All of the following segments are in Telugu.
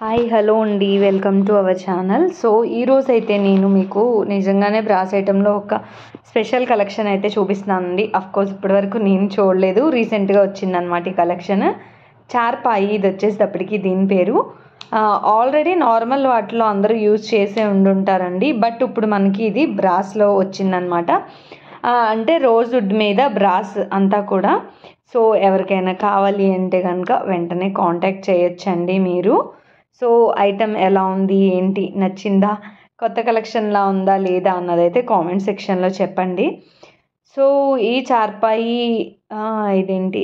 హాయ్ హలో అండి, welcome to our channel. So ఈరోజు అయితే నేను మీకు నిజంగానే బ్రాస్ ఐటెంలో ఒక స్పెషల్ కలెక్షన్ అయితే చూపిస్తున్నానండి. అఫ్కోర్స్ ఇప్పటివరకు నేను చూడలేదు, రీసెంట్గా వచ్చిందనమాట ఈ కలెక్షన్. చార్పాయి ఇది వచ్చేటప్పటికి దీని పేరు. ఆల్రెడీ నార్మల్ వాటిలో అందరూ యూజ్ చేసే ఉండుంటారండి, బట్ ఇప్పుడు మనకి ఇది బ్రాస్లో వచ్చిందనమాట. అంటే రోజ్వుడ్ మీద బ్రాస్ అంతా కూడా. సో ఎవరికైనా కావాలి అంటే కనుక వెంటనే కాంటాక్ట్ చేయొచ్చండి మీరు. సో ఐటమ్ ఎలా ఉంది, ఏంటి, నచ్చిందా, కొత్త కలెక్షన్లా ఉందా లేదా అన్నదైతే కామెంట్ సెక్షన్లో చెప్పండి. సో ఈ చార్పాయి ఇదేంటి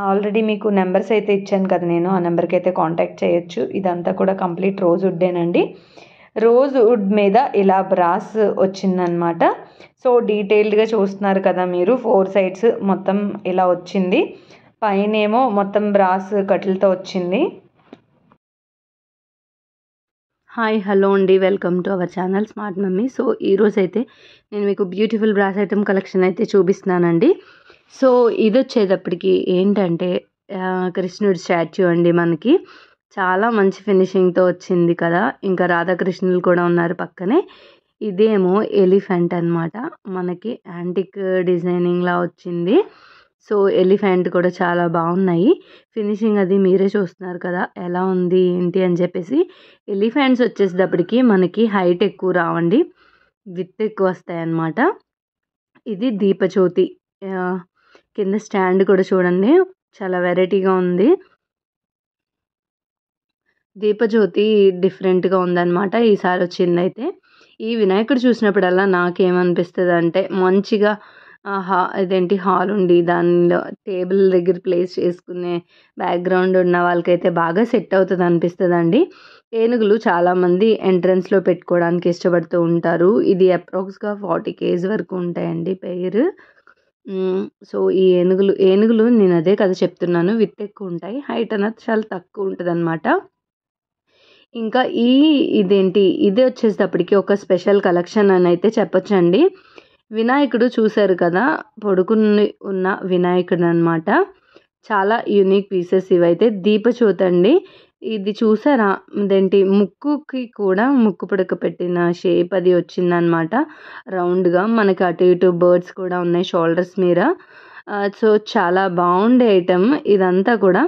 ఆల్రెడీ మీకు నెంబర్స్ అయితే ఇచ్చాను కదా, నేను ఆ నెంబర్కి అయితే కాంటాక్ట్ చేయొచ్చు. ఇదంతా కూడా కంప్లీట్ రోజ్వుడ్డేనండి. రోజ్వుడ్ మీద ఇలా బ్రాస్ వచ్చిందనమాట. సో డీటెయిల్డ్గా చూస్తున్నారు కదా మీరు, 4 సైడ్స్ మొత్తం ఇలా వచ్చింది. పైనేమో మొత్తం బ్రాస్ కట్లతో వచ్చింది. హాయ్ హలో అండి, welcome to our channel smart mummy. So ఈరోజు అయితే నేను మీకు బ్యూటిఫుల్ బ్రాస్ ఐటమ్ కలెక్షన్ అయితే చూపిస్తున్నానండి. సో ఇది వచ్చేటప్పటికి ఏంటంటే కృష్ణుడి స్టాచ్యూ అండి. మనకి చాలా మంచి ఫినిషింగ్తో వచ్చింది కదా, ఇంకా రాధాకృష్ణులు కూడా ఉన్నారు పక్కనే. ఇదేమో ఎలిఫెంట్ అనమాట, మనకి యాంటిక్ డిజైనింగ్లా వచ్చింది. సో ఎలిఫెంట్ కూడా చాలా బాగున్నాయి. ఫినిషింగ్ అది మీరే చూస్తున్నారు కదా ఎలా ఉంది ఏంటి అని చెప్పేసి. ఎలిఫెంట్స్ వచ్చేసేటప్పటికి మనకి హైట్ ఎక్కువ రావండి, విత్ ఎక్కువ వస్తాయి అన్నమాట. ఇది దీపజ్యోతి. కింద స్టాండ్ కూడా చూడండి, చాలా వెరైటీగా ఉంది. దీపజ్యోతి డిఫరెంట్గా ఉందన్నమాట ఈసారి వచ్చిందైతే. ఈ వినాయకుడు చూసినప్పుడల్లా నాకేమనిపిస్తుంది అంటే మంచిగా ఇదేంటి హాల్ ఉండి దానిలో టేబుల్ దగ్గర ప్లేస్ చేసుకునే బ్యాక్గ్రౌండ్ ఉన్న వాళ్ళకైతే బాగా సెట్ అవుతుంది అనిపిస్తుంది అండి. ఏనుగులు చాలామంది ఎంట్రన్స్లో పెట్టుకోవడానికి ఇష్టపడుతూ ఉంటారు. ఇది అప్రాక్స్గా 40 kg వరకు ఉంటాయండి పెయిర్. సో ఈ ఏనుగులు నేను అదే కదా చెప్తున్నాను, విత్ ఎక్కువ ఉంటాయి, హైట్ అన్నది చాలా తక్కువ ఉంటుంది అనమాట. ఇంకా ఇది వచ్చేటప్పటికి ఒక స్పెషల్ కలెక్షన్ అని అయితే చెప్పొచ్చండి. వినాయకుడు చూశారు కదా, పడుకుని ఉన్న వినాయకుడు అనమాట. చాలా యూనిక్ పీసెస్ ఇవైతే. దీపజ్యోతి అండి, ఇది చూసారా, ఇదేంటి ముక్కుకి కూడా ముక్కు పుడక పెట్టిన షేప్ అది వచ్చిందనమాట రౌండ్గా. మనకి అటు ఇటు బర్డ్స్ కూడా ఉన్నాయి షోల్డర్స్ మీద. సో చాలా బాగుండే ఐటమ్ ఇదంతా కూడా.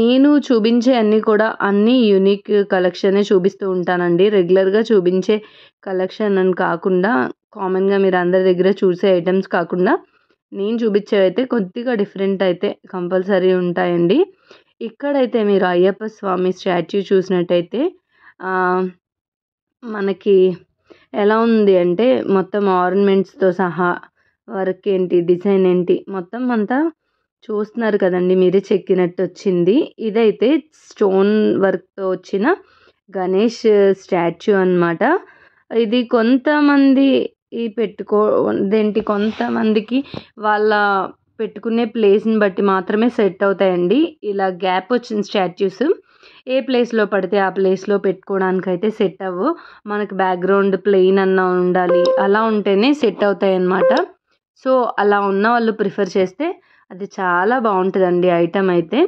నేను చూపించే అన్నీ కూడా అన్నీ యూనిక్ కలెక్షనే చూపిస్తూ ఉంటానండి. రెగ్యులర్గా చూపించే కలెక్షన్ అని కాకుండా, కామన్గా మీరు అందరి దగ్గర చూసే ఐటమ్స్ కాకుండా నేను చూపించేవి అయితే కొద్దిగా డిఫరెంట్ అయితే కంపల్సరీ ఉంటాయండి. ఇక్కడైతే మీరు అయ్యప్ప స్వామి స్టాచ్యూ చూసినట్టయితే మనకి ఎలా ఉంది అంటే మొత్తం ఆర్నమెంట్స్తో సహా వర్క్ ఏంటి, డిజైన్ ఏంటి, మొత్తం అంతా చూస్తున్నారు కదండి మీరే, చెక్కినట్టు వచ్చింది. ఇదైతే స్టోన్ వర్క్తో వచ్చిన గణేష్ స్టాచ్యూ అన్నమాట. ఇది కొంతమంది కొంతమందికి వాళ్ళ పెట్టుకునే ప్లేస్ని బట్టి మాత్రమే సెట్ అవుతాయండి. ఇలా గ్యాప్ వచ్చిన స్టాచ్యూస్ ఏ ప్లేస్లో పడితే ఆ ప్లేస్లో పెట్టుకోవడానికి అయితే సెట్ అవ్వు. మనకి బ్యాక్గ్రౌండ్ ప్లెయిన్ అన్నా ఉండాలి, అలా ఉంటేనే సెట్ అవుతాయి అన్నమాట. సో అలా ఉన్న వాళ్ళు ప్రిఫర్ చేస్తే అది చాలా బాగుంటుందండి ఐటమ్ అయితే.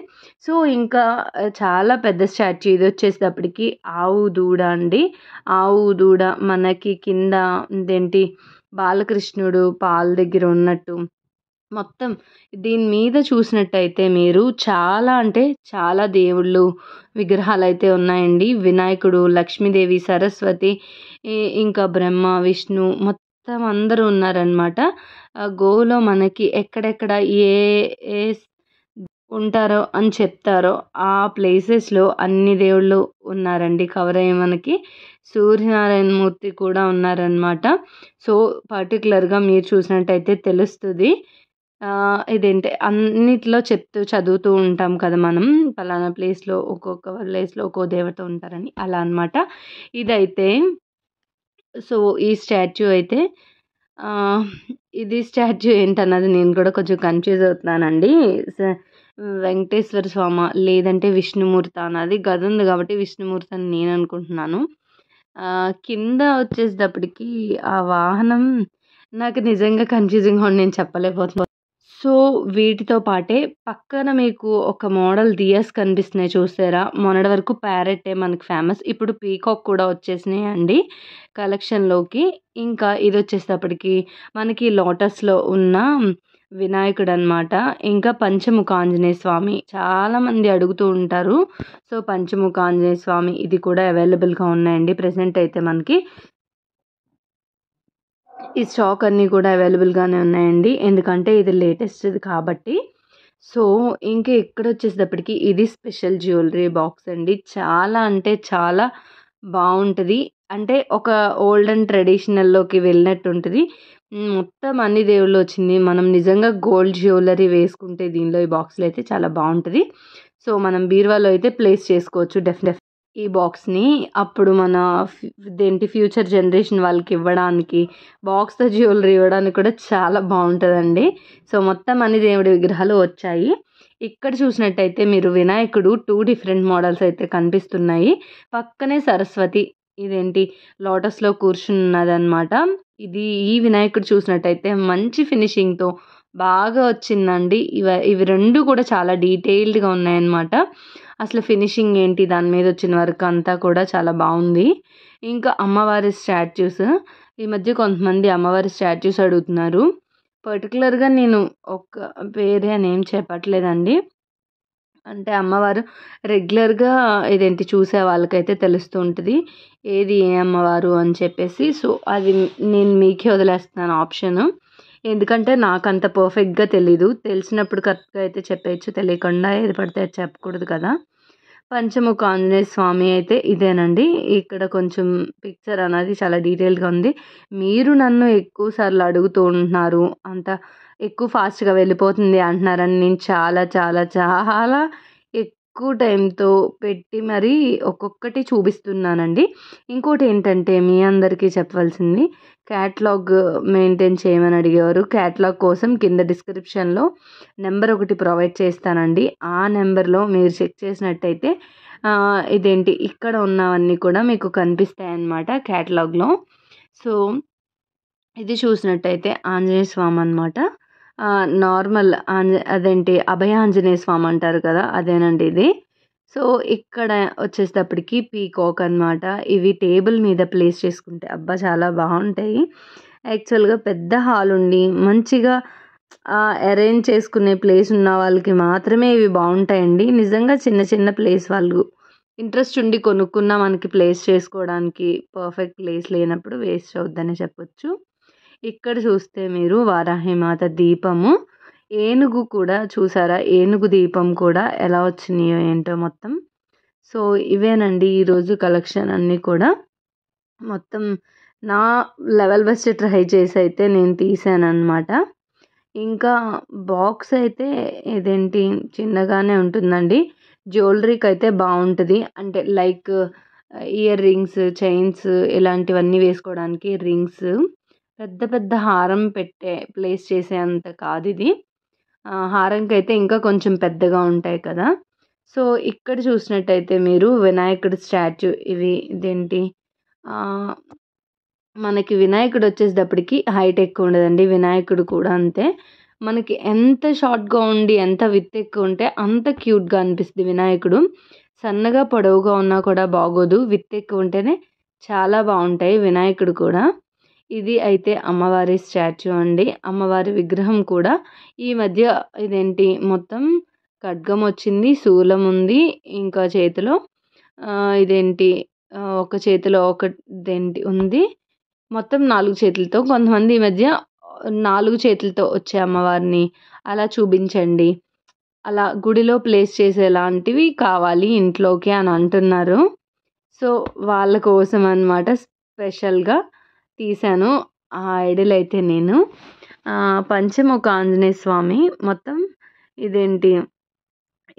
సో ఇంకా చాలా పెద్ద స్టాచ్యూ ఇది వచ్చేటప్పటికి ఆవు దూడ అండి. ఆవు దూడ మనకి కింద ఇదేంటి బాలకృష్ణుడు పాల దగ్గర ఉన్నట్టు మొత్తం దీని మీద చూసినట్టయితే మీరు చాలా అంటే చాలా దేవుళ్ళు విగ్రహాలు అయితే ఉన్నాయండి. వినాయకుడు, లక్ష్మీదేవి, సరస్వతి, ఇంకా బ్రహ్మ, విష్ణు మొత్తం అందరూ ఉన్నారనమాట. గోలో మనకి ఎక్కడెక్కడ ఏ ఏ ఉంటారో అని చెప్తారో ఆ ప్లేసెస్లో అన్ని దేవుళ్ళు ఉన్నారండి. కవర్ అయ్యే మనకి సూర్యనారాయణ మూర్తి కూడా ఉన్నారనమాట. సో పర్టికులర్గా మీరు చూసినట్టయితే తెలుస్తుంది. ఇదేంటి అన్నిట్లో చదువుతూ ఉంటాం కదా మనం, పలానా ప్లేస్లో ఒక్కొక్క ప్లేస్లో ఒక్కో దేవత ఉంటారని, అలా అనమాట ఇదైతే. సో ఈ స్టాచ్యూ అయితే ఇది స్టాచ్యూ ఏంటన్నది నేను కూడా కొంచెం కన్ఫ్యూజ్ అవుతున్నానండి. వెంకటేశ్వర స్వామి లేదంటే విష్ణుమూర్తి అన్నది గది ఉంది కాబట్టి విష్ణుమూర్తి అని నేను అనుకుంటున్నాను. కింద వచ్చేటప్పటికి ఆ వాహనం నాకు నిజంగా కన్ఫ్యూజింగ్గా ఉండి నేను చెప్పలేకపోతున్నాను. సో, వీటితో పాటే పక్కన మీకు ఒక మోడల్ దియాస్ కనిపిస్తున్నాయి చూసారా? మొన్నటి వరకు ప్యారెట్టే మనకు ఫేమస్. ఇప్పుడు పీకాక్ కూడా వచ్చేసినాయండి కలెక్షన్‌లోకి. ఇంకా ఇదొచ్చేసేటప్పటికి మనకి లోటస్‌లో ఉన్న వినాయకుడనమాట. ఇంకా పంచముఖ ఆంజనేయ స్వామి చాలామంది అడుగుతూ ఉంటారు. సో, పంచముఖ ఆంజనేయ స్వామి ఇది కూడా అవైలబుల్‌గా ఉన్నాయండి. ప్రెజెంట్ అయితే మనకి ఈ స్టాక్ అన్నీ కూడా అవైలబుల్‌గానే ఉన్నాయండి. ఎందుకంటే ఇది లేటెస్ట్‌ది కాబట్టి. సో, ఇంకా ఇక్కడొచ్చేసేటప్పటికి ఇది స్పెషల్ జ్యువెలరీ బాక్స్ అండి. చాలా అంటే చాలా బావుంటది. అంటే ఒక ఓల్డెన్ ట్రెడిషనల్‌లోకి వెళ్ళినట్టుంటది. మొత్తం అన్ని దేవుళ్ళొచ్చింది. మనం నిజంగా గోల్డ్ జ్యువెలరీ వేసుకుంటే దీనిలో ఈ బాక్స్‌లో అయితే చాలా బావుంటది. సో, మనం బీరువాలో అయితే ప్లేస్ చేసుకోవచ్చు ఈ బాక్స్‌ని. అప్పుడు మన ఫ్యూచర్ జనరేషన్ వాళ్ళకివ్వడానికి, బాక్స్‌తో జ్యువెలరీ ఇవ్వడానికి కూడా చాలా బావుంటదండి. సో, మొత్తం అన్ని దేవుడి విగ్రహాలు వచ్చాయి. ఇక్కడ చూసినట్టయితే మీరు వినాయకుడు 2 డిఫరెంట్ మోడల్స్ అయితే కనిపిస్తున్నాయి. పక్కనే సరస్వతి లోటస్‌లో కూర్చున్నదనమాట. ఈ వినాయకుడు చూసినట్టయితే మంచి ఫినిషింగ్‌తో బాగా వచ్చిందండి. ఇవి 2 కూడా చాలా డీటెయిల్డ్‌గా ఉన్నాయన్నమాట. అసలు ఫినిషింగ్ ఏంటి, దాని మీద వచ్చిన వర్క్ అంతా కూడా చాలా బావుంది. ఇంకా అమ్మవారి స్టాచ్యూస్ ఈ మధ్య కొంతమంది అమ్మవారి స్టాచ్యూస్ అడుగుతున్నారు. పర్టిక్యులర్‌గా నేను ఒక వేరే నేమ్ చెప్పట్లేదండి. అంటే అమ్మవారు రెగ్యులర్‌గా చూసే వాళ్ళకైతే తెలుస్తూ ఉంటది. ఏది ఏ అమ్మవారు అని చెప్పేసి. సో, అది నేను మీకే వదిలేస్తున్నాను ఆప్షను. ఎందుకంటే నాకంత పర్ఫెక్ట్‌గా తెలీదు. తెలిసినప్పుడు కరెక్ట్‌గా అయితే చెప్పేయచ్చు. తెలియకుండా ఏది పడితే అది చెప్పకూడదు కదా! పంచముఖ ఆంజనేయ స్వామి అయితే ఇదేనండి. ఇక్కడ కొంచెం పిక్చర్ అనేది చాలా డీటెయిల్డ్‌గా ఉంది. మీరు నన్ను ఎక్కువ సార్లు అడుగుతూ ఉంటున్నారు. అంత ఎక్కువ ఫాస్ట్‌గా వెళ్ళిపోతుంది అంటున్నారని నేను చాలా చాలా చాలా ఎక్కువ టైంతో పెట్టి మరీ ఒక్కొక్కటి చూపిస్తున్నానండి. ఇంకోటేంటంటే మీ అందరికీ చెప్పవలసింది క్యాటలాగ్ మెయింటైన్ చేయమని అడిగేవారు. క్యాటలాగ్ కోసం కింద డిస్క్రిప్షన్‌లో నెంబర్ ఒకటి ప్రొవైడ్ చేస్తానండి. ఆ నెంబర్‌లో మీరు చెక్ చేసినట్టయితే ఇక్కడ ఉన్నవన్నీ కూడా మీకు కనిపిస్తాయన్నమాట క్యాటలాగ్‌లో. సో, ఇది చూసినట్టయితే ఆంజనేయ స్వామి అనమాట. నార్మల్ అభయ ఆంజనేయ స్వామి అంటారు కదా! అదేనండి ఇది. సో, ఇక్కడ వచ్చేసేటప్పటికి పీకాక్ అనమాట. ఇవి టేబుల్ మీద ప్లేస్ చేసుకుంటే అబ్బా! చాలా బావుంటాయి. యాక్చువల్‌గా పెద్ద హాల్ ఉండి మంచిగా అరేంజ్ చేసుకునే ప్లేస్ ఉన్న వాళ్ళకి మాత్రమే ఇవి బావుంటాయండి. నిజంగా చిన్న చిన్న ప్లేస్ వాళ్ళు ఇంట్రెస్ట్ ఉండి కొనుక్కున్నా మనకి ప్లేస్ చేసుకోవడానికి పర్ఫెక్ట్ ప్లేస్ లేనప్పుడు వేస్ట్ అవుద్దనే చెప్పొచ్చు. ఇక్కడ చూస్తే మీరు వారాహిమాత దీపము, ఏనుగు కూడా చూసారా? ఏనుగు దీపం కూడా ఎలా వచ్చినాయో ఏంటో మొత్తం. సో, ఇవేనండి ఈరోజు కలెక్షన్ అన్నీ కూడా. మొత్తం నా లెవెల్ బెస్ట్ ట్రై చేసైతే నేను తీసాననమాట. ఇంకా బాక్స్ అయితే చిన్నగానే ఉంటుందండి. జ్యువెలరీకైతే బావుంటది. అంటే లైక్ ఇయర్ రింగ్స్, చైన్స్ ఇలాంటివన్నీ వేసుకోవడానికి రింగ్స్. పెద్ద పెద్ద హారం ప్లేస్ చేసే అంత కాదిది. హారంకైతే ఇంకా కొంచెం పెద్దగా ఉంటాయి కదా! సో, ఇక్కడ చూసినట్టయితే మీరు వినాయకుడి స్టాచ్యూ ఆహ్, మనకి వినాయకుడొచ్చేసేటప్పటికి హైట్ ఎక్కువుండదండి. వినాయకుడు కూడా అంతే. మనకి ఎంత షార్ట్‌గా ఉండి, ఎంత విడ్త్ ఎక్కువుంటే అంత క్యూట్‌గా అనిపిస్తది వినాయకుడు. సన్నగా, పొడవుగా ఉన్నా కూడా బాగోదు. విడ్త్ ఎక్కువుంటేనే చాలా బావుంటాయి వినాయకుడు కూడా. ఇది అయితే అమ్మవారి స్టాచ్యూ అండి. అమ్మవారి విగ్రహం కూడా ఈ మధ్య మొత్తం ఖడ్గం వచ్చింది, శూలం ఉంది. ఇంకా చేతిలో ఒక చేతిలో ఉంది. మొత్తం 4 చేతులతో. కొంతమంది ఈ మధ్య 4 చేతులతో వచ్చే అమ్మవారిని అలా చూపించండి, అలా గుడిలో ప్లేస్ చేసేలాంటివి కావాలి ఇంట్లోకి అని అంటున్నారు. సో, వాళ్ళ కోసం అనమాట స్పెషల్‌గా తీశాను. ఆ ఐడియల్ అయితే నేను పంచముఖ ఆంజనేయ స్వామి మొత్తం ఇదేంటి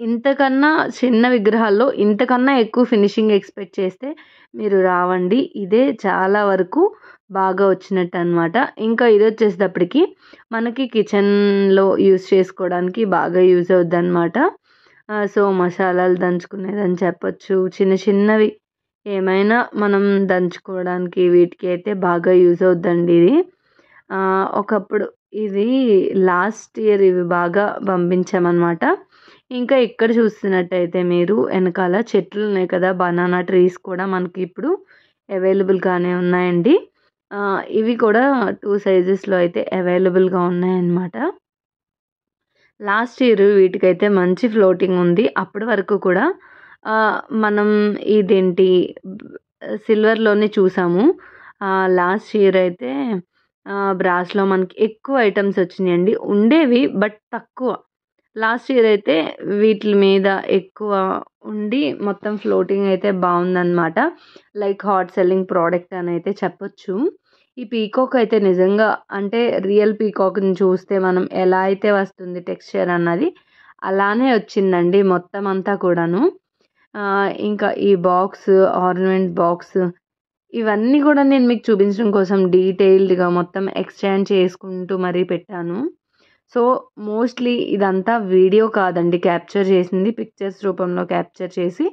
ఇంతకన్నా చిన్న విగ్రహాల్లో ఇంతకన్నా ఎక్కువ ఫినిషింగ్ ఎక్స్‌పెక్ట్ చేస్తే మీరు రావండి. ఇదే చాలా వరకు బాగా వచ్చినట్టనమాట. ఇంకా ఇదొచ్చేసేటప్పటికి మనకి కిచెన్‌లో యూజ్ చేసుకోవడానికి బాగా యూజ్ అవుద్దనమాట. సో, మసాలాలు దంచుకునేదని చెప్పొచ్చు. చిన్న చిన్నవి ఏమైనా మనం దంచుకోవడానికి వీటికి అయితే బాగా యూజ్ అవుద్దండి ఇది. ఒకప్పుడు ఇది లాస్ట్ ఇయర్ ఇవి బాగా పంపించామన్నమాట. ఇంకా ఇక్కడ చూస్తున్నట్టయితే మీరు వెనకాల చెట్లు ఉన్నాయి కదా, బనానా ట్రీస్ కూడా మనకి ఇప్పుడు అవైలబుల్గానే ఉన్నాయండి. ఇవి కూడా 2 సైజెస్లో అయితే అవైలబుల్గా ఉన్నాయన్నమాట. లాస్ట్ ఇయర్ వీటికైతే మంచి ఫ్లోటింగ్ ఉంది. అప్పటి వరకు కూడా మనం ఇదేంటి సిల్వర్లోనే చూసాము. లాస్ట్ ఇయర్ అయితే బ్రాస్లో మనకి ఎక్కువ ఐటమ్స్ వచ్చినాయండి. ఉండేవి బట్ తక్కువ. లాస్ట్ ఇయర్ అయితే వీటి మీద ఎక్కువ ఉండి మొత్తం ఫ్లోటింగ్ అయితే బాగుందన్నమాట. లైక్ హాట్ సెల్లింగ్ ప్రోడక్ట్ అని అయితే చెప్పొచ్చు. ఈ పీకాక్ అయితే నిజంగా అంటే రియల్ పీకాక్ని చూస్తే మనం ఎలా అయితే వస్తుంది టెక్స్చర్ అన్నది అలానే వచ్చిందండి మొత్తం అంతా కూడాను. ఇంకా ఈ బాక్స్, ఆర్నమెంట్ బాక్స్ ఇవన్నీ కూడా నేను మీకు చూపించడం కోసం డీటెయిల్డ్గా మొత్తం ఎక్స్టెండ్ చేసుకుంటూ మరీ పెట్టాను. సో మోస్ట్లీ ఇదంతా వీడియో కాదండి క్యాప్చర్ చేసింది, పిక్చర్స్ రూపంలో క్యాప్చర్ చేసి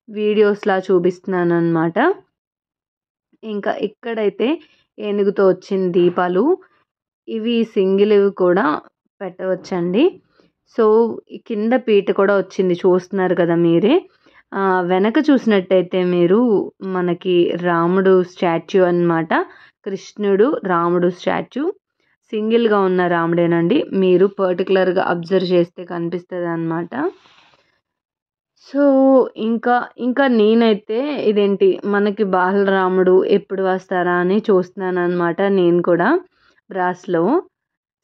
వీడియోస్లా చూపిస్తున్నాను అనమాట. ఇంకా ఇక్కడైతే ఏనుగుతో వచ్చిన దీపాలు, ఇవి సింగిల్ కూడా పెట్టవచ్చండి. సో కింద పీట కూడా వచ్చింది చూస్తున్నారు కదా మీరే. వెనక చూసినట్టయితే మీరు మనకి రాముడు స్టాచ్యూ అన్నమాట. కృష్ణుడు రాముడు స్టాచ్యూ సింగిల్గా ఉన్న రాముడేనండి. మీరు పర్టికులర్గా అబ్జర్వ్ చేస్తే కనిపిస్తుంది అన్నమాట. సో ఇంకా నేనైతే ఇదేంటి మనకి బాలరాముడు ఎప్పుడు వస్తారా అని చూస్తున్నాను అనమాట నేను కూడా బ్రాస్లో.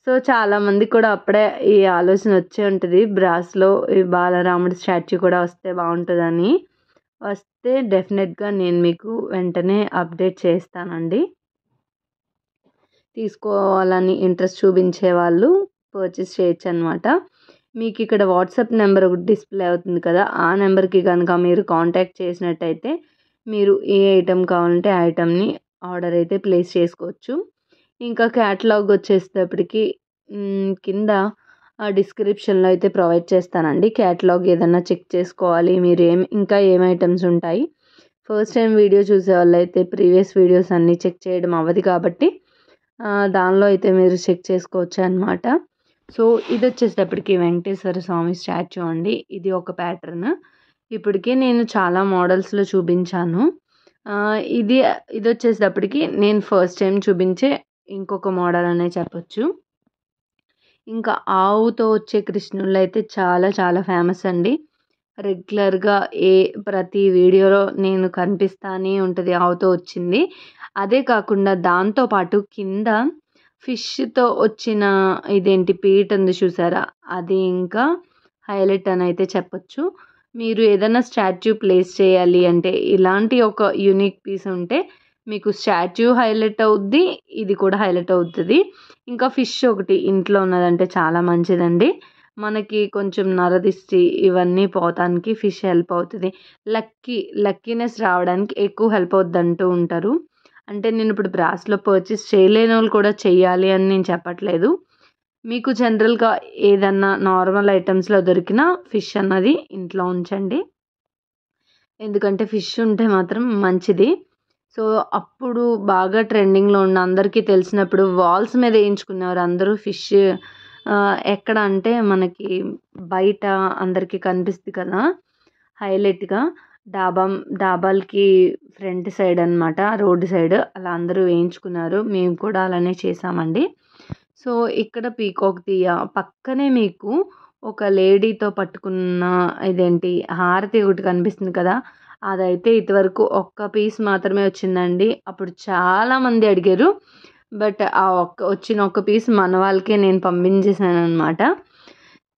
సో చాలామంది కూడా అప్పుడే ఈ ఆలోచన వచ్చే ఉంటుంది, బ్రాస్లో ఈ బాలరాముడి స్టాచ్యూ కూడా వస్తే బాగుంటుందని. వస్తే డెఫినెట్గా నేను మీకు వెంటనే అప్డేట్ చేస్తానండి. తీసుకోవాలని ఇంట్రెస్ట్ చూపించే వాళ్ళు పర్చేస్ చేయొచ్చు అనమాట. మీకు ఇక్కడ వాట్సాప్ నెంబర్ ఒకటి డిస్ప్లే అవుతుంది కదా, ఆ నెంబర్కి కనుక మీరు కాంటాక్ట్ చేసినట్టయితే మీరు ఏ ఐటెం కావాలంటే ఆ ఐటెంని ఆర్డర్ అయితే ప్లేస్ చేసుకోవచ్చు. ఇంకా క్యాటలాగ్ వచ్చేటప్పటికి కింద డిస్క్రిప్షన్లో అయితే ప్రొవైడ్ చేస్తానండి. క్యాటలాగ్ ఏదన్నా చెక్ చేసుకోవాలి మీరు ఇంకా ఏం ఐటమ్స్ ఉంటాయి. ఫస్ట్ టైం వీడియో చూసే వాళ్ళు అయితే ప్రీవియస్ వీడియోస్ అన్నీ చెక్ చేయడం అవ్వదు కాబట్టి దానిలో అయితే మీరు చెక్ చేసుకోవచ్చు అనమాట. సో ఇది వచ్చేటప్పటికి వెంకటేశ్వర స్వామి స్టాచ్యూ అండి. ఇది ఒక ప్యాటర్న్. ఇప్పటికే నేను చాలా మోడల్స్లో చూపించాను. ఇది వచ్చేటప్పటికి నేను ఫస్ట్ టైం చూపించే ఇంకొక మోడల్ అనే చెప్పొచ్చు. ఇంకా ఆవుతో వచ్చే కృష్ణుళ్ళు అయితే చాలా చాలా ఫేమస్ అండి. రెగ్యులర్గా ప్రతి వీడియోలో నేను కనిపిస్తానే ఉంటుంది ఆవుతో వచ్చింది. అదే కాకుండా దాంతోపాటు కింద ఫిష్తో వచ్చిన ఇదేంటి పీట ఉంది చూసారా, అది ఇంకా హైలైట్ అని అయితే చెప్పొచ్చు. మీరు ఏదైనా స్టాచ్యూ ప్లేస్ చేయాలి అంటే ఇలాంటి ఒక యూనిక్ పీస్ ఉంటే మీకు స్టాచ్యూ హైలైట్ అవుద్ది, ఇది కూడా హైలైట్ అవుతుంది. ఇంకా ఫిష్ ఒకటి ఇంట్లో ఉన్నదంటే చాలా మంచిదండి. మనకి కొంచెం నరదిష్టి ఇవన్నీ పోతానికి ఫిష్ హెల్ప్ అవుతుంది. లక్కీనెస్ రావడానికి ఎక్కువ హెల్ప్ అవుద్ది అంటూ ఉంటారు. అంటే నేను ఇప్పుడు బ్రాస్లో పర్చేస్ చేయలేని వాళ్ళు కూడా చెయ్యాలి అని నేను చెప్పట్లేదు. మీకు జనరల్గా ఏదన్నా నార్మల్ ఐటమ్స్లో దొరికిన ఫిష్ అన్నది ఇంట్లో ఉంచండి. ఎందుకంటే ఫిష్ ఉంటే మాత్రం మంచిది. సో అప్పుడు బాగా ట్రెండింగ్లో ఉన్న అందరికీ తెలిసినప్పుడు వాల్స్ మీద వేయించుకునేవారు అందరూ ఫిష్. ఎక్కడ అంటే మనకి బయట అందరికీ కనిపిస్తుంది కదా హైలైట్గా, డాబాలకి ఫ్రంట్ సైడ్ అనమాట, రోడ్డు సైడ్ అలా అందరూ వేయించుకున్నారు. మేము కూడా అలానే చేసామండి. సో ఇక్కడ పీకాక్ పక్కనే మీకు ఒక లేడీతో పట్టుకున్న ఇదేంటి హారతి ఒకటి కనిపిస్తుంది కదా, అదైతే ఇదివరకు ఒక్క పీస్ మాత్రమే వచ్చిందండి. అప్పుడు చాలామంది అడిగారు, బట్ వచ్చిన ఒక్క పీస్ మన వాళ్ళకే నేను పంపించేసాను అనమాట.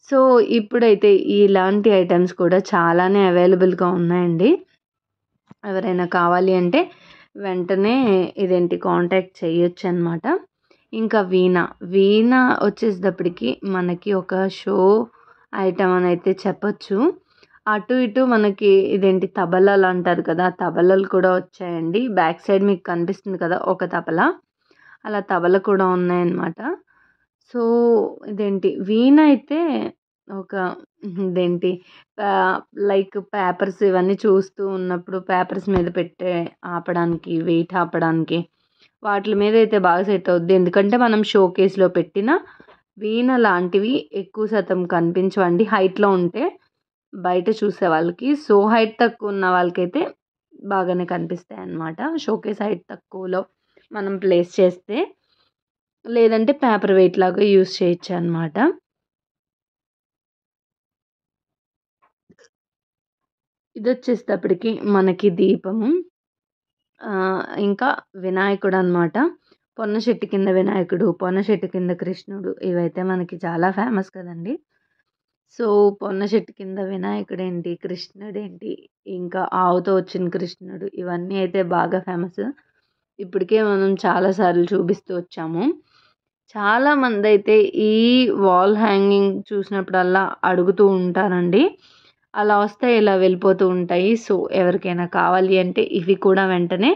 సో ఇప్పుడైతే ఇలాంటి ఐటమ్స్ కూడా చాలానే అవైలబుల్గా ఉన్నాయండి. ఎవరైనా కావాలి అంటే వెంటనే ఇదేంటి కాంటాక్ట్ చేయొచ్చు అనమాట. ఇంకా వీణ వచ్చేటప్పటికి మనకి ఒక షో ఐటమ్ అని అయితే చెప్పొచ్చు. అటు ఇటు మనకి ఇదేంటి తబలాలు అంటారు కదా, తబలాలు కూడా వచ్చాయండి. బ్యాక్ సైడ్ మీకు కనిపిస్తుంది కదా ఒక తబలా, అలా తబల కూడా ఉన్నాయన్నమాట. సో ఇదేంటి వీణ అయితే ఒక ఇదేంటి లైక్ పేపర్స్ ఇవన్నీ చూస్తూ ఉన్నప్పుడు పేపర్స్ మీద పెట్టే ఆపడానికి, వెయిట్ ఆపడానికి వాటి మీద అయితే బాగా సెట్ అవుద్ది. ఎందుకంటే మనం షోకేస్లో పెట్టిన వీణ లాంటివి ఎక్కువ శాతం కనిపించవండి హైట్లో ఉంటే బయట చూసే వాళ్ళకి. సో హైట్ తక్కువ ఉన్న వాళ్ళకైతే బాగానే కనిపిస్తాయి అన్నమాట. షోకేస్ హైట్ తక్కువలో మనం ప్లేస్ చేస్తే, లేదంటే పేపర్ వెయిట్ లాగా యూస్ చేయొచ్చు అన్నమాట. ఇదొచ్చేసేటప్పటికి మనకి దీపము, ఇంకా వినాయకుడు అనమాట. పొన్న చెట్టు కింద వినాయకుడు, పొన్న చెట్టు కింద కృష్ణుడు ఇవైతే మనకి చాలా ఫేమస్ కదండీ. సో, పొన్న చెట్టు కింద వినాయకుడేంటి, కృష్ణుడేంటి, ఇంకా ఆవుతో వచ్చిన కృష్ణుడు ఇవన్నీ అయితే బాగా ఫేమస్. ఇప్పటికే మనం చాలా సార్లు చూపిస్తూ వచ్చాము. చాలామందైతే ఈ వాల్ హ్యాంగింగ్ చూసినప్పుడల్లా అడుగుతూ ఉంటారండి. అలా వస్తే ఇలా వెళ్ళిపోతూ ఉంటాయి. సో, ఎవరికైనా కావాలి అంటే ఇవి కూడా వెంటనే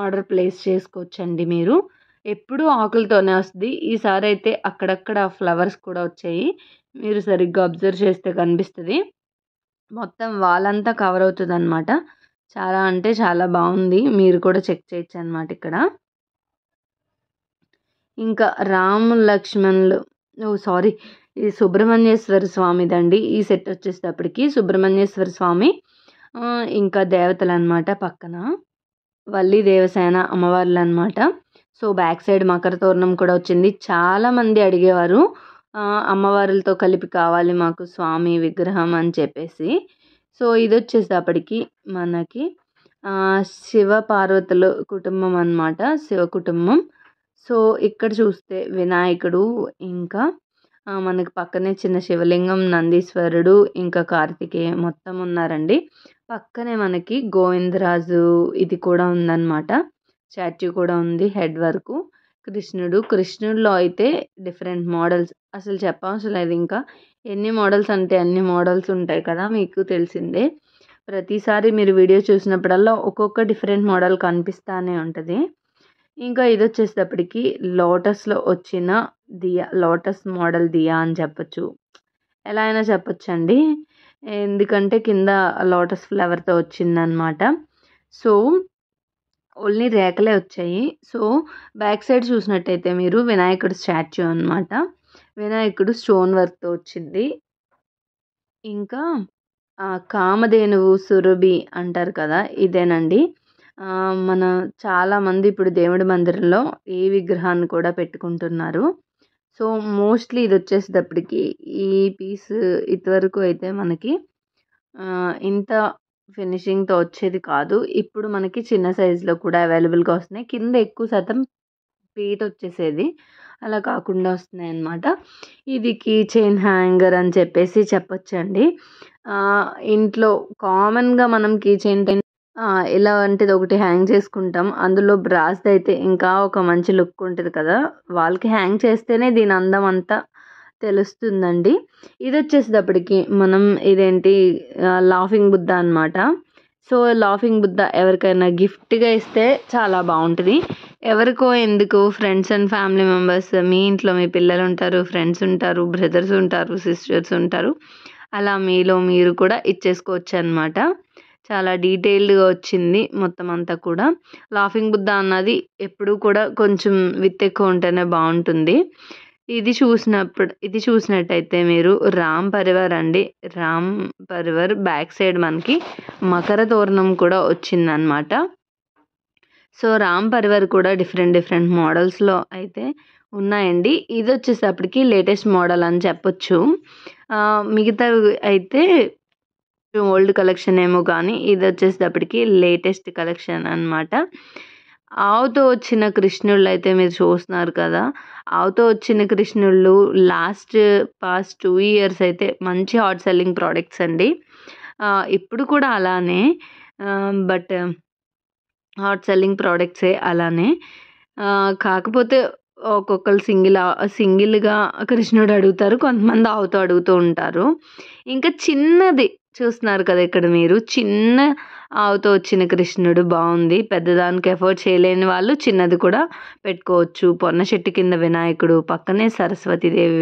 ఆర్డర్ ప్లేస్ చేసుకోవచ్చండి మీరు. ఎప్పుడూ ఆకులతోనే వస్తది. ఈసారైతే అక్కడక్కడ ఫ్లవర్స్ కూడా వచ్చాయి. మీరు సరిగ్గా అబ్జర్వ్ చేస్తే కనిపిస్తది. మొత్తం వాల్ అంతా కవర్ అవుతదనమాట. చాలా అంటే చాలా బావుంది. మీరు కూడా చెక్ చేయొచ్చనమాట ఇక్కడ. ఇంకా రామ్, లక్ష్మణులు సారీ, ఇది సుబ్రహ్మణ్యేశ్వర స్వామిదండి. ఈ సెట్ వచ్చేసేటప్పటికి సుబ్రహ్మణ్యేశ్వర స్వామి, ఇంకా దేవతలనమాట పక్కన. వల్లి దేవసేన అమ్మవార్లనమాట. సో, బ్యాక్ సైడ్ మకర తోరణం కూడా వచ్చింది. చాలామంది అడిగేవారు అమ్మవార్లతో కలిపి కావాలి మాకు స్వామి విగ్రహం అని చెప్పేసి. సో, ఇదొచ్చేసేటప్పటికి మనకి శివ పార్వతుల కుటుంబం అనమాట. శివ కుటుంబం. సో, ఇక్కడ చూస్తే వినాయకుడు, ఇంకా మనకి పక్కనే చిన్న శివలింగం, నందీశ్వరుడు, ఇంకా కార్తికేయ మొత్తం ఉన్నారండి. పక్కనే మనకి గోవిందరాజు ఇది కూడా ఉందన్నమాట. స్టాచ్యూ కూడా ఉంది హెడ్ వరకు. కృష్ణుడిలో అయితే డిఫరెంట్ మోడల్స్ అసలు చెప్పవసరం లేదు. ఇంకా ఎన్ని మోడల్స్ అంటే అన్ని మోడల్స్ ఉంటాయి కదా, మీకు తెలిసిందే. ప్రతిసారి మీరు వీడియో చూసినప్పుడల్లా ఒక్కొక్క డిఫరెంట్ మోడల్ కనిపిస్తూనే ఉంటుంది. ఇంకా ఇదొచ్చేసేటప్పటికి లోటస్లో వచ్చిన దియా, లోటస్ మోడల్ దియా అని చెప్పొచ్చు. ఎలా అయినా చెప్పొచ్చండి. ఎందుకంటే కింద లోటస్ ఫ్లవర్తో వచ్చిందనమాట. సో, ఓన్లీ రేఖలే వచ్చాయి. సో, బ్యాక్ సైడ్ చూసినట్టయితే మీరు వినాయకుడు స్టాచ్యూ అనమాట. వినాయకుడు స్టోన్ వర్క్తో వచ్చింది. ఇంకా కామధేనువు, సురభి అంటారు కదా, ఇదేనండి. మన చాలామంది ఇప్పుడు దేవుడి మందిరంలో ఈ విగ్రహాన్ని కూడా పెట్టుకుంటున్నారు. సో, మోస్ట్లీ ఇది వచ్చేసేటప్పటికి ఈ పీస్ ఇంతవరకు అయితే మనకి ఇంత ఫినిషింగ్తో వచ్చేది కాదు. ఇప్పుడు మనకి చిన్న సైజులో కూడా అవైలబుల్గా వస్తున్నాయి. కింద ఎక్కువ శాతం పీట వచ్చేసేది, అలా కాకుండా వస్తున్నాయి అన్నమాట. ఇది కీ చైన్ హ్యాంగర్ అని చెప్పేసి చెప్పొచ్చండి. ఇంట్లో కామన్గా మనం కీ చైన్ ఇలాంటిది ఒకటి హ్యాంగ్ చేసుకుంటాం. అందులో బ్రాస్ది అయితే ఇంకా ఒక మంచి లుక్ ఉంటుంది కదా, వాళ్ళకి హ్యాంగ్ చేస్తేనే దీని అందం అంతా తెలుస్తుందండి. ఇది వచ్చేసేటప్పటికి మనం ఇదేంటి లాఫింగ్ బుద్ధ అనమాట. సో, లాఫింగ్ బుద్ధ ఎవరికైనా గిఫ్ట్గా ఇస్తే చాలా బాగుంటుంది. ఎవరికో ఎందుకు, ఫ్రెండ్స్ అండ్ ఫ్యామిలీ మెంబర్స్, మీ ఇంట్లో మీ పిల్లలు ఉంటారు, ఫ్రెండ్స్ ఉంటారు, బ్రదర్స్ ఉంటారు, సిస్టర్స్ ఉంటారు, అలా మీలో మీరు కూడా ఇచ్చేసుకోవచ్చు అనమాట. చాలా డీటెయిల్డ్గా వచ్చింది మొత్తం అంతా కూడా. లాఫింగ్ బుద్ధ అన్నది ఎప్పుడు కూడా కొంచెం విత్ ఎక్కువ ఉంటేనే బాగుంటుంది. ఇది చూసినట్టయితే మీరు రామ్ పరివార్ అండి. రామ్ పరివార్ బ్యాక్ సైడ్ మనకి మకర తోరణం కూడా వచ్చిందనమాట. సో, రామ్ పరివార్ కూడా డిఫరెంట్ మోడల్స్లో అయితే ఉన్నాయండి. ఇది వచ్చేసప్పటికి లేటెస్ట్ మోడల్ అని చెప్పొచ్చు. మిగతావి అయితే ఓల్డ్ కలెక్షన్ ఏమో కానీ ఇది వచ్చేసేటప్పటికి లేటెస్ట్ కలెక్షన్ అనమాట. ఆవుతో వచ్చిన కృష్ణుళ్ళు అయితే మీరు చూస్తున్నారు కదా, ఆవుతో వచ్చిన కృష్ణుళ్ళు పాస్ట్ 2 years అయితే మంచి హాట్ సెల్లింగ్ ప్రోడక్ట్స్ అండి. ఇప్పుడు కూడా అలానే, బట్ హాట్ సెల్లింగ్ ప్రోడక్ట్సే అలానే. కాకపోతే ఒక్కొక్కరు సింగిల్గా కృష్ణుడు అడుగుతారు, కొంతమంది ఆవుతో అడుగుతూ ఉంటారు. ఇంకా చిన్నది చూస్తున్నారు కదా ఇక్కడ మీరు, చిన్న ఆవుతో వచ్చిన కృష్ణుడు బాగుంది. పెద్దదానికి ఎఫోర్డ్ చేయలేని వాళ్ళు చిన్నది కూడా పెట్టుకోవచ్చు. పొన్న చెట్టు కింద వినాయకుడు, పక్కనే సరస్వతీదేవి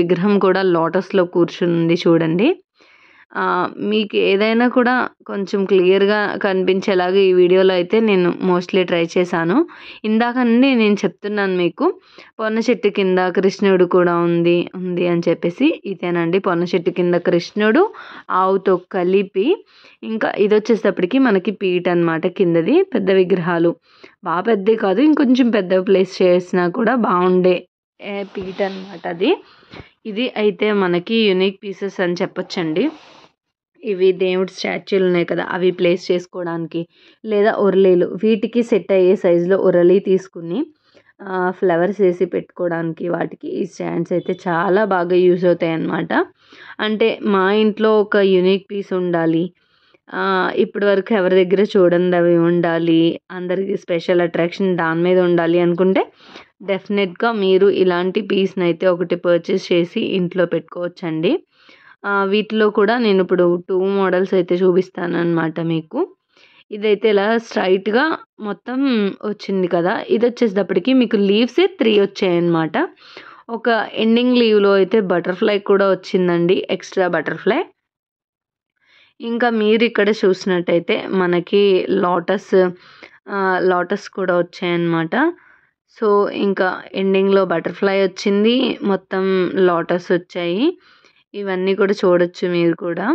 విగ్రహం కూడా లోటస్లో కూర్చుంది చూడండి. మీకు ఏదైనా కూడా కొంచెం క్లియర్‌గా కనిపించేలాగా ఈ వీడియోలో అయితే నేను మోస్ట్‌లీ ట్రై చేశాను. ఇందాక నుండి నేను చెప్తున్నాను మీకు పొన్న చెట్టు కింద కృష్ణుడు కూడా ఉంది అని చెప్పేసి. ఇదేనండి పొన్న చెట్టు కింద కృష్ణుడు ఆవుతో కలిపి ఇంకా ఇదొచ్చేటప్పటికి మనకి పీట అనమాట కిందది. పెద్ద విగ్రహాలు పెద్దవి కాదు, ఇంకొంచెం పెద్ద ప్లేస్ చేసినా కూడా బాగుండే పీట అనమాట అది. ఇది అయితే మనకి యూనిక్ పీసెస్ అని చెప్పొచ్చండి. ఇవి దేవుడి స్టాచ్యూలు ఉన్నాయి కదా, అవి ప్లేస్ చేసుకోవడానికి, లేదా ఉరలీలు వీటికి సెట్ అయ్యే సైజులో ఉరలి తీసుకుని ఫ్లవర్స్ వేసి పెట్టుకోవడానికి వాటికి ఈ స్టాండ్స్ అయితే చాలా బాగా యూజ్ అవుతాయి అన్నమాట. అంటే మా ఇంట్లో ఒక యూనిక్ పీస్ ఉండాలి, ఇప్పటి వరకు ఎవరి దగ్గర చూడండి అవి ఉండాలి, అందరికీ స్పెషల్ అట్రాక్షన్ దాని మీద ఉండాలి అనుకుంటే డెఫినెట్గా మీరు ఇలాంటి పీస్ని అయితే ఒకటి పర్చేస్ చేసి ఇంట్లో పెట్టుకోవచ్చండి. వీటిలో కూడా నేను ఇప్పుడు 2 మోడల్స్ అయితే చూపిస్తాను అనమాట మీకు. ఇదైతే ఇలా స్ట్రైట్‌గా మొత్తం వచ్చింది కదా, ఇది వచ్చేటప్పటికి మీకు లీవ్సే 3 వచ్చాయన్నమాట. ఒక ఎండింగ్ లీవ్లో అయితే బటర్ఫ్లై కూడా వచ్చిందండి, ఎక్స్ట్రా బటర్ఫ్లై. ఇంకా మీరు ఇక్కడ చూసినట్టయితే మనకి లోటస్ కూడా వచ్చాయన్నమాట. సో ఇంకా ఎండింగ్లో బటర్ఫ్లై వచ్చింది, మొత్తం లోటస్ వచ్చాయి. ఇవన్నీ కూడా చూడొచ్చు మీరు కూడా.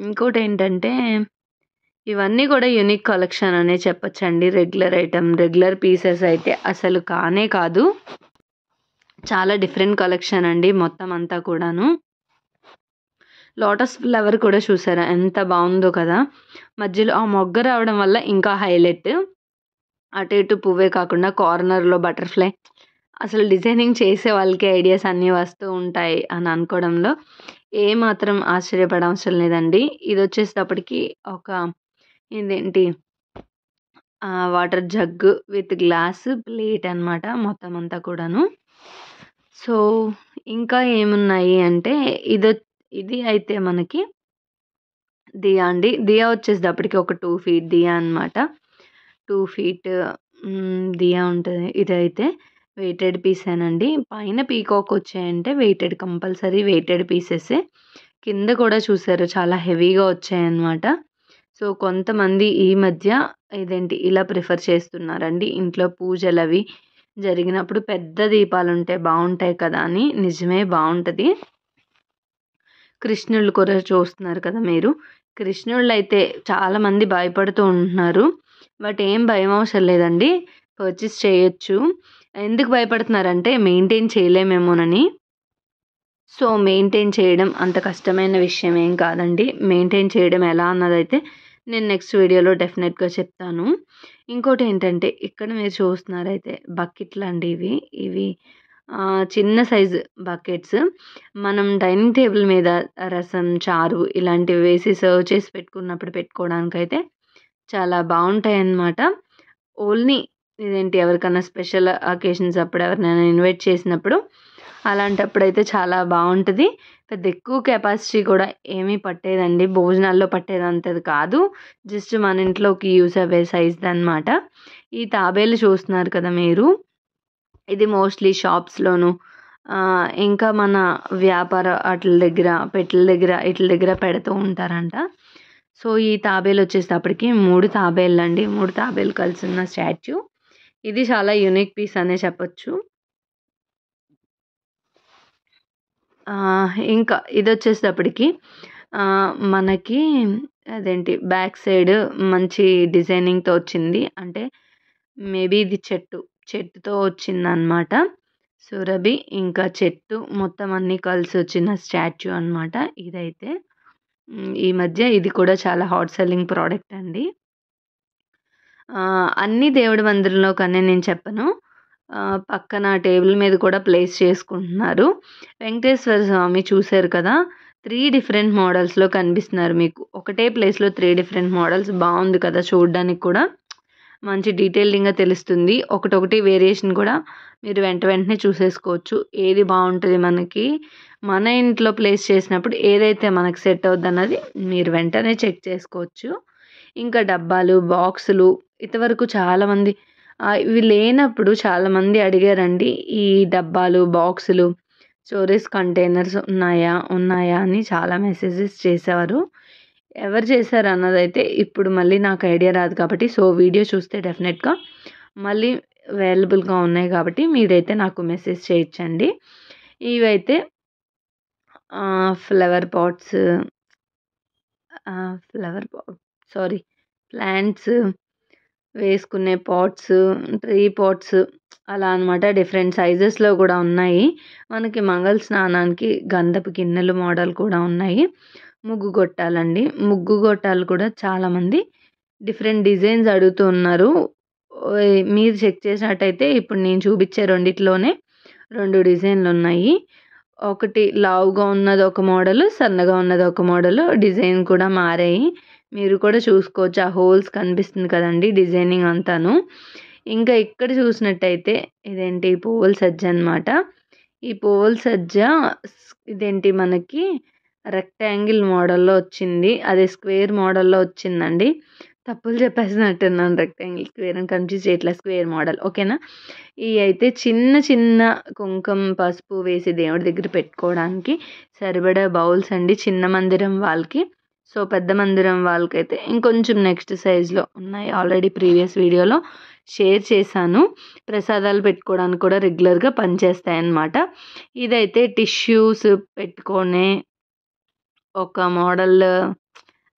ఇంకోటి ఏంటంటే ఇవన్నీ కూడా యూనిక్ కలెక్షన్ అనే చెప్పొచ్చండి. రెగ్యులర్ పీసెస్ అయితే అసలు కానే కాదు. చాలా డిఫరెంట్ కలెక్షన్ అండి మొత్తం అంతా కూడాను. లోటస్ ఫ్లవర్ కూడా చూసారా ఎంత బాగుందో కదా, మధ్యలో ఆ మొగ్గ రావడం వల్ల ఇంకా హైలైట్. అటు ఇటు పువ్వే కాకుండా కార్నర్లో బటర్ఫ్లై. అసలు డిజైనింగ్ చేసే వాళ్ళకి ఐడియాస్ అన్నీ వస్తూ ఉంటాయి అని అనుకోవడంలో ఏమాత్రం ఆశ్చర్యపడవసరం లేదండి. ఇది వచ్చేటప్పటికి ఇదేంటి water jug with glass plate అనమాట మొత్తం అంతా కూడాను. సో ఇంకా ఏమున్నాయి అంటే ఇది అయితే మనకి దియా అండి. దియా వచ్చేటప్పటికి ఒక 2 ఫీట్ దియా అనమాట. 2 ఫీట్ దియా ఉంటుంది. ఇదైతే వెయిటెడ్ పీసేనండి. పైన పీకాక్ వచ్చాయంటే కంపల్సరీ వెయిటెడ్ పీసెసే. కింద కూడా చూసారు చాలా హెవీగా వచ్చాయన్నమాట. సో కొంతమంది ఈ మధ్య ఇలా ప్రిఫర్ చేస్తున్నారండి. ఇంట్లో పూజలు అవి జరిగినప్పుడు పెద్ద దీపాలు ఉంటే బాగుంటాయి కదా అని. నిజమే బాగుంటుంది. కృష్ణుళ్ళు కూడా చూస్తున్నారు కదా మీరు. కృష్ణుళ్ళు అయితే చాలామంది భయపడుతూ ఉంటున్నారు, బట్ ఏం భయం అవసరం లేదండి, పర్చేస్ చేయొచ్చు. ఎందుకు భయపడుతున్నారంటే మెయింటైన్ చేయలేమేమోనని. సో మెయింటైన్ చేయడం అంత కష్టమైన విషయం ఏం కాదండి. మెయింటైన్ చేయడం ఎలా అన్నదైతే నేను నెక్స్ట్ వీడియోలో డెఫినెట్గా చెప్తాను. ఇంకోటి ఏంటంటే ఇక్కడ మీరు చూస్తున్నారైతే బకెట్లు అండి. ఇవి చిన్న సైజు బకెట్స్. మనం డైనింగ్ టేబుల్ మీద రసం, చారు ఇలాంటివి వేసి సర్వ్ చేసి పెట్టుకోవడానికైతే చాలా బాగుంటాయి అన్నమాట. ఓన్లీ ఎవరికైనా స్పెషల్ అకేషన్స్ అప్పుడు ఎవరినైనా ఇన్వైట్ చేసినప్పుడు అలాంటప్పుడైతే చాలా బాగుంటుంది. పెద్ద ఎక్కువ కెపాసిటీ కూడా ఏమీ పట్టేదండి, భోజనాల్లో పట్టేదంతది కాదు. జస్ట్ మన ఇంట్లోకి యూస్ అయ్యే సైజ్ది అనమాట. ఈ తాబేలు చూస్తున్నారు కదా మీరు, ఇది మోస్ట్లీ షాప్స్లోను ఇంకా మన వ్యాపార పెట్టెల దగ్గర పెడుతూ ఉంటారంట. సో ఈ తాబేలు వచ్చేటప్పటికి 3 తాబేళ్ళు అండి. 3 తాబేలు కలిసి ఉన్న స్టాచ్యూ. ఇది చాలా యూనిక్ పీస్ అనే చెప్పొచ్చు. ఇంకా ఇది వచ్చేటప్పటికి మనకి బ్యాక్ సైడ్ మంచి డిజైనింగ్తో వచ్చింది. అంటే మేబీ ఇది చెట్టుతో వచ్చిందనమాట. సురభి ఇంకా చెట్టు మొత్తం అన్నీ కలిసి వచ్చిన స్టాచ్యూ అనమాట ఇదైతే. ఈ మధ్య ఇది కూడా చాలా హాట్ సెల్లింగ్ ప్రోడక్ట్ అండి. అన్ని దేవుడి మందిరంలో కానీ నేను చెప్పను, పక్కన టేబుల్ మీద కూడా ప్లేస్ చేసుకుంటున్నారు. వెంకటేశ్వర స్వామి చూశారు కదా, 3 డిఫరెంట్ మోడల్స్లో కనిపిస్తున్నారు మీకు. ఒకటే ప్లేస్లో 3 డిఫరెంట్ మోడల్స్. బాగుంది కదా చూడడానికి కూడా, మంచి డీటెయిలింగ్గా తెలుస్తుంది. ఒకటొకటి వేరియేషన్ కూడా మీరు వెంటనే చూసేసుకోవచ్చు. ఏది బాగుంటుంది మనకి మన ఇంట్లో ప్లేస్ చేసినప్పుడు, ఏదైతే మనకు సెట్ అవుద్ది అన్నది మీరు వెంటనే చెక్ చేసుకోవచ్చు. ఇంకా డబ్బాలు, బాక్సులు ఇంతవరకు చాలామంది ఇవి లేనప్పుడు చాలామంది అడిగారండి. ఈ డబ్బాలు, బాక్సులు స్టోరేజ్ కంటైనర్స్ ఉన్నాయా అని చాలా మెసేజెస్ చేసేవారు. ఎవరు చేశారు అన్నదైతే ఇప్పుడు మళ్ళీ నాకు ఐడియా రాదు కాబట్టి, సో వీడియో చూస్తే డెఫినెట్గా మళ్ళీ అవైలబుల్గా ఉన్నాయి కాబట్టి మీరైతే నాకు మెసేజ్ చేయొచ్చండి. ఇవైతే ఫ్లవర్ పాట్స్ ప్లాంట్స్ వేసుకునే పాట్స్, ట్రీ పాట్స్ అలా అనమాట. డిఫరెంట్ సైజెస్లో కూడా ఉన్నాయి. మనకి మంగళ స్నానానికి గంధపు గిన్నెలు మోడల్ కూడా ఉన్నాయి. ముగ్గు గొట్టాలండి. ముగ్గు గొట్టాలు కూడా చాలామంది డిఫరెంట్ డిజైన్స్ అడుగుతూ ఉన్నారు. మీరు చెక్ చేసినట్టయితే ఇప్పుడు నేను చూపించే రెండిట్లోనే 2 డిజైన్లు ఉన్నాయి. ఒకటి లావుగా ఉన్నది ఒక మోడల్, సన్నగా ఉన్నది ఒక మోడల్. డిజైన్ కూడా మారాయి. మీరు కూడా చూసుకోవచ్చు. ఆ హోల్స్ కనిపిస్తుంది కదండి డిజైనింగ్ అంతాను. ఇంకా ఇక్కడ చూసినట్టయితే ఇదేంటి పువ్వుల సజ్జ అనమాట. ఈ పువ్వుల సజ్జ ఇదేంటి మనకి రెక్టాంగిల్ మోడల్లో వచ్చింది. అదే స్క్వేర్ మోడల్లో వచ్చిందండి. తప్పులు చెప్పేసినట్టున్నాను. రెక్టాంగిల్ స్క్వేర్ అని కన్ఫ్యూజ్ చేయట్లా. స్క్వేర్ మోడల్ ఓకేనా. ఇవి అయితే చిన్న చిన్న కుంకుమ పసుపు వేసి దేవుడి దగ్గర పెట్టుకోవడానికి సరిపడా బౌల్స్ అండి. చిన్న మందిరం వాళ్ళకి. సో పెద్ద మందిరం వాళ్ళకైతే ఇంకొంచెం నెక్స్ట్ సైజులో ఉన్నాయి. ఆల్రెడీ ప్రీవియస్ వీడియోలో షేర్ చేశాను. ప్రసాదాలు పెట్టుకోవడానికి కూడా రెగ్యులర్గా పనిచేస్తాయి అన్నమాట. ఇదైతే టిష్యూస్ పెట్టుకునే ఒక మోడల్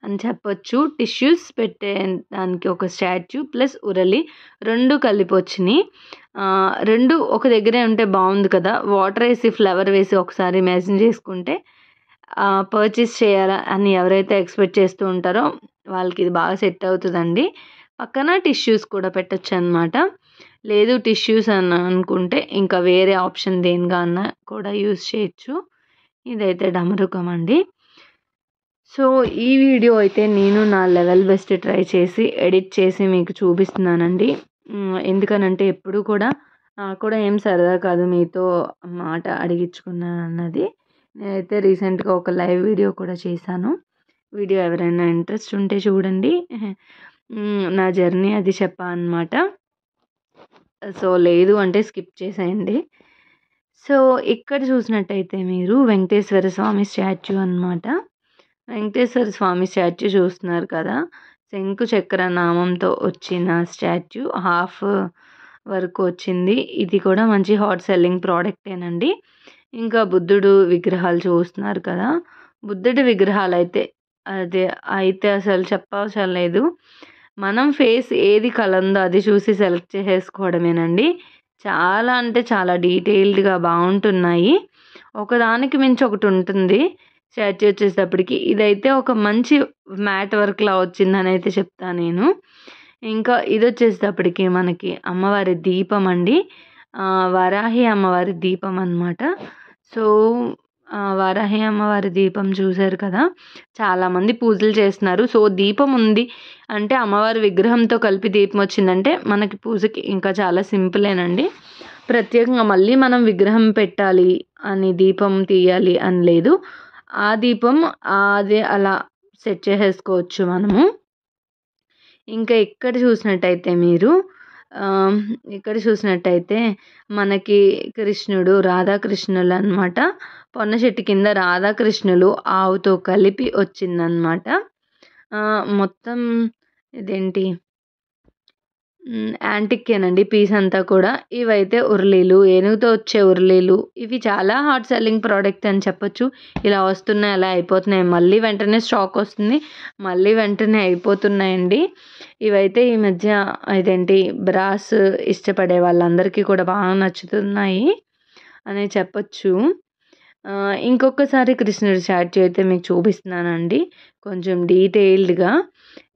అని చెప్పొచ్చు. టిష్యూస్ పెట్టే దానికి ఒక స్టాచ్యూ ప్లస్ ఉరలి 2 కలిపి వచ్చినాయి. 2 ఒక దగ్గరే ఉంటే బాగుంది కదా. వాటర్ వేసి ఫ్లవర్ వేసి ఒకసారి ఇమాజిన్ చేసుకుంటే పర్చేస్ చేయాలా అని ఎవరైతే ఎక్స్పెక్ట్ చేస్తూ ఉంటారో వాళ్ళకి ఇది బాగా సెట్ అవుతుందండి. పక్కన టిష్యూస్ కూడా పెట్టచ్చు అనమాట. లేదు టిష్యూస్ అని అనుకుంటే ఇంకా వేరే ఆప్షన్ దేనిగా అన్నా కూడా యూజ్ చేయొచ్చు. ఇదైతే డమరుకం అండి. సో ఈ వీడియో అయితే నేను నా లెవెల్ బెస్ట్ ట్రై చేసి ఎడిట్ చేసి మీకు చూపిస్తున్నానండి. ఎందుకనంటే ఎప్పుడు కూడా నాకు కూడా ఏం సరదా కాదు మీతో మాట అడిగించుకున్నాను అన్నది. నేనైతే రీసెంట్గా ఒక లైవ్ వీడియో కూడా చేశాను. వీడియో ఎవరైనా ఇంట్రెస్ట్ ఉంటే చూడండి. నా జర్నీ అది చెప్పా అనమాట. సో లేదు అంటే స్కిప్ చేసేయండి. సో ఇక్కడ చూసినట్టయితే మీరు వెంకటేశ్వర స్వామి స్టాచ్యూ అనమాట. వెంకటేశ్వర స్వామి స్టాచ్యూ చూస్తున్నారు కదా. శంకు చక్ర నామంతో వచ్చిన స్టాచ్యూ హాఫ్ వరకు వచ్చింది. ఇది కూడా మంచి హాట్ సెల్లింగ్ ప్రోడక్టేనండి. ఇంకా బుద్ధుడు విగ్రహాలు చూస్తున్నారు కదా. బుద్ధుడి విగ్రహాలు అయితే అసలు చెప్పవసరం లేదు. మనం ఫేస్ ఏది కలందో అది చూసి సెలెక్ట్ చేసేసుకోవడమేనండి. చాలా అంటే చాలా డీటెయిల్డ్గా బాగుంటున్నాయి. ఒకదానికి మించి ఒకటి ఉంటుంది. స్టాచ్యూ వచ్చేటప్పటికి ఇదైతే ఒక మంచి మ్యాట్ వర్క్లా వచ్చిందని అయితే చెప్తాను నేను. ఇంకా ఇది వచ్చేటప్పటికి మనకి అమ్మవారి దీపం అండి. వరాహి అమ్మవారి దీపం అన్నమాట. సో వరాహి అమ్మవారి దీపం చూశారు కదా. చాలామంది పూజలు చేస్తున్నారు. సో దీపం ఉంది అంటే అమ్మవారి విగ్రహంతో కలిపి దీపం వచ్చిందంటే మనకి పూజకి ఇంకా చాలా సింపులేనండి. ప్రత్యేకంగా మళ్ళీ మనం విగ్రహం పెట్టాలి అని దీపం తీయాలి అని లేదు. ఆ దీపం అదే అలా సెట్ చేసేసుకోవచ్చు మనము. ఇంకా ఇక్కడ చూసినట్టయితే మనకి కృష్ణుడు రాధాకృష్ణులు అనమాట. పొన్న చెట్టు కింద రాధాకృష్ణులు ఆవుతో కలిపి వచ్చిందనమాట. మొత్తం ఇదేంటి యాంటిక్కేనండి పీస్ అంతా కూడా. ఇవైతే ఉర్లీలు, ఏనుగుతో వచ్చే ఉర్లీలు. ఇవి చాలా హాట్ సెల్లింగ్ ప్రోడక్ట్ అని చెప్పొచ్చు. ఇలా వస్తున్నాయి అలా అయిపోతున్నాయి. మళ్ళీ వెంటనే స్టాక్ వస్తుంది, మళ్ళీ వెంటనే అయిపోతున్నాయండి. ఇవైతే ఈ మధ్య ఇదేంటి బ్రాస్ ఇష్టపడే వాళ్ళందరికీ కూడా బాగా నచ్చుతున్నాయి అని చెప్పొచ్చు. ఇంకొకసారి కృష్ణుడి స్టాచ్యూ అయితే మీకు చూపిస్తున్నానండి కొంచెం డీటెయిల్డ్గా.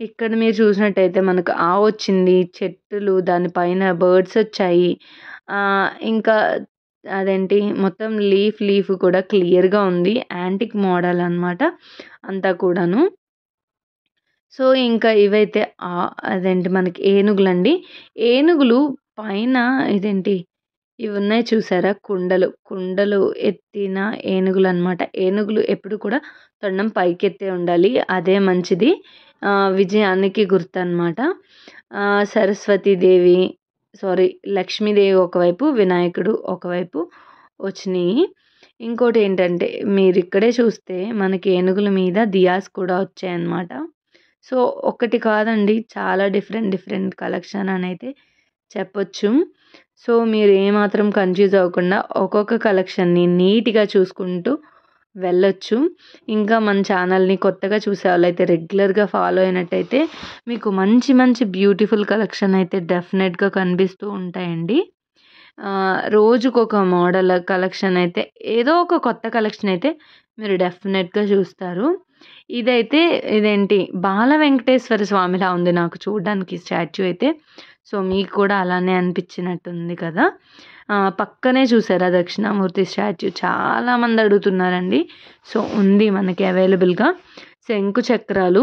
ఇక్కడ మీరు చూసినట్టయితే మనకు ఆవు వచ్చింది, చెట్టులు, దానిపైన బర్డ్స్ వచ్చాయి. ఇంకా అదేంటి మొత్తం లీఫ్ కూడా క్లియర్గా ఉంది. యాంటిక్ మోడల్ అనమాట అంతా కూడాను. సో ఇంకా ఇవైతే అదేంటి మనకి ఏనుగులండి. ఏనుగులు పైన ఇదేంటి ఇవి ఉన్నాయి చూసారా, కుండలు ఎత్తిన ఏనుగులు అనమాట. ఏనుగులు ఎప్పుడు కూడా తొండం పైకెత్తే ఉండాలి, అదే మంచిది. విజయానికి గుర్తు అనమాట. లక్ష్మీదేవి ఒకవైపు, వినాయకుడు ఒకవైపు వచ్చినాయి. ఇంకోటేంటంటే మీరిక్కడే చూస్తే మనకి ఏనుగుల మీద దియాస్ కూడా వచ్చాయన్నమాట. సో, ఒకటి కాదండి చాలా డిఫరెంట్ కలెక్షన్ అనైతే చెప్పొచ్చు. సో, మీరు ఏమాత్రం కన్‌ఫ్యూజ్ అవ్వకుండా ఒక్కొక్క కలెక్షన్‌ని నీట్‌గా చూసుకుంటూ వెళ్ళొచ్చు. ఇంకా మన ఛానల్‌ని కొత్తగా చూసేవాళ్ళైతే రెగ్యులర్‌గా ఫాలో అయినట్టయితే మీకు మంచి బ్యూటిఫుల్ కలెక్షన్ అయితే డెఫినెట్‌గా కనిపిస్తూ ఉంటాయండి. రోజుకొక మోడల్ కలెక్షన్ అయితే ఏదో ఒక కొత్త కలెక్షన్ అయితే మీరు డెఫినెట్‌గా చూస్తారు. ఇదైతే ఇదేంటి బాల వెంకటేశ్వర స్వామిలా ఉంది నాకు చూడ్డానికి స్టాచ్యూ అయితే. సో, మీకు కూడా అలానే అనిపించినట్టుంది కదా! పక్కనే చూసారా దక్షిణామూర్తి స్టాచ్యూ చాలామంది అడుగుతున్నారండి. సో, ఉంది మనకి అవైలబుల్‌గా. శంకు చక్రాలు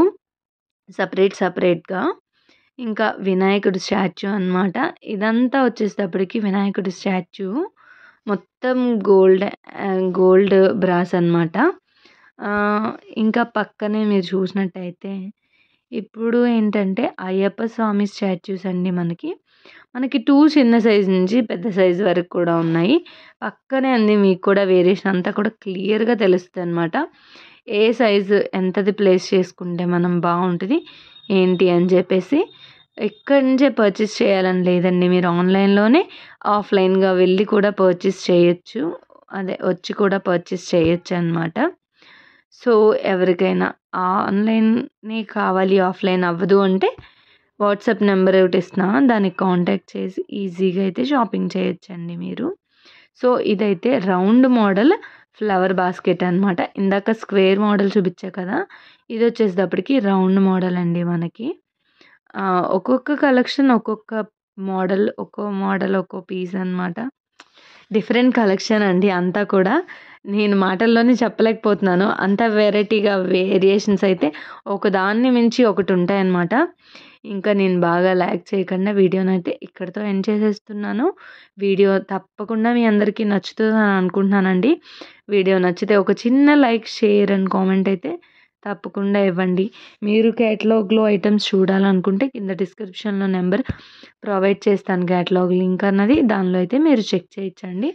సెపరేట్‌గా ఇంకా వినాయకుడి స్టాచ్యూ అనమాట. ఇదంతా వచ్చేసేటప్పటికి వినాయకుడి స్టాచ్యూ మొత్తం గోల్డ్ బ్రాస్ అనమాట. ఇంకా పక్కనే మీరు చూసినట్టయితే ఇప్పుడు ఏంటంటే అయ్యప్ప స్వామి స్టాచ్యూస్ అండి మనకి. మనకి 2 చిన్న సైజు నుంచి పెద్ద సైజు వరకు కూడా ఉన్నాయి. పక్కనే ఉంది మీకు కూడా వేరియేషన్ అంతా కూడా క్లియర్‌గా తెలుస్తదనమాట. ఏ సైజు ఎంతది ప్లేస్ చేసుకుంటే మనం బావుంటది, ఏంటి అని చెప్పేసి. ఇక్కడి నుంచే పర్చేస్ చేయాలని లేదండి. మీరు ఆన్‌లైన్‌లోనే ఆఫ్‌లైన్‌గా వెళ్ళి కూడా పర్చేస్ చేయొచ్చు. అదే వచ్చి కూడా పర్చేస్ చేయొచ్చనమాట. సో, ఎవరికైనా ఆన్‌లైనే కావాలి ఆఫ్‌లైన్ అవ్వదు అంటే వాట్సాప్ నెంబర్ ఒకటి ఇస్తున్నా. దానికి కాంటాక్ట్ చేసి ఈజీగా అయితే షాపింగ్ చేయొచ్చండి మీరు. సో, ఇదైతే రౌండ్ మోడల్ ఫ్లవర్ బాస్కెట్ అనమాట. ఇందాక స్క్వేర్ మోడల్ చూపిచ్చా కదా! ఇదొచ్చేసేటప్పటికి రౌండ్ మోడల్ అండి మనకి. ఒక్కొక్క కలెక్షన్ ఒక్కో మోడల్ ఒక్కో పీస్ అనమాట. డిఫరెంట్ కలెక్షన్ అండి అంతా కూడా. నేను మాటల్లోనే చెప్పలేకపోతున్నాను. అంత వెరైటీగా వేరియేషన్స్ అయితే ఒకదాన్ని మించి ఒకటుంటాయన్నమాట. ఇంకా నేను బాగా లాగ్ చేయకుండా వీడియోనైతే ఇక్కడితో ఎండ్ చేసేస్తున్నాను. వీడియో తప్పకుండా మీ అందరికీ నచ్చుతదని అనుకుంటున్నానండి. వీడియో నచ్చితే ఒక చిన్న లైక్, షేర్ అండ్ కామెంట్ అయితే తప్పకుండా ఇవ్వండి. మీరు క్యాటలాగ్‌లో ఐటెమ్స్ చూడాలనుకుంటే కింద డిస్క్రిప్షన్‌లో నెంబర్ ప్రొవైడ్ చేస్తాను క్యాటలాగ్ లింక్ అన్నది. దానిలో అయితే మీరు చెక్ చేయొచ్చండి.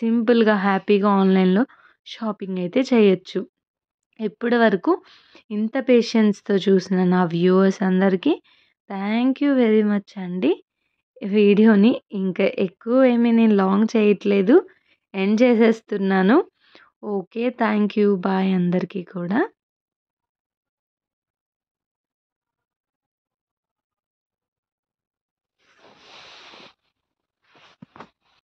సింపుల్‌గా హ్యాపీగా ఆన్‌లైన్‌లో షాపింగ్ అయితే చేయొచ్చు. ఇప్పటి వరకు ఇంత పేషెన్స్‌తో చూసిన నా వ్యూవర్స్ అందరికీ థ్యాంక్ యూ వెరీ మచ్ అండి. వీడియోని ఇంకా ఎక్కువ ఏమీ నేను లాంగ్ చేయట్లేదు. ఎండ్ చేసేస్తున్నాను. ఓకే. Thank you. బాయ్ అందరికీ కూడా.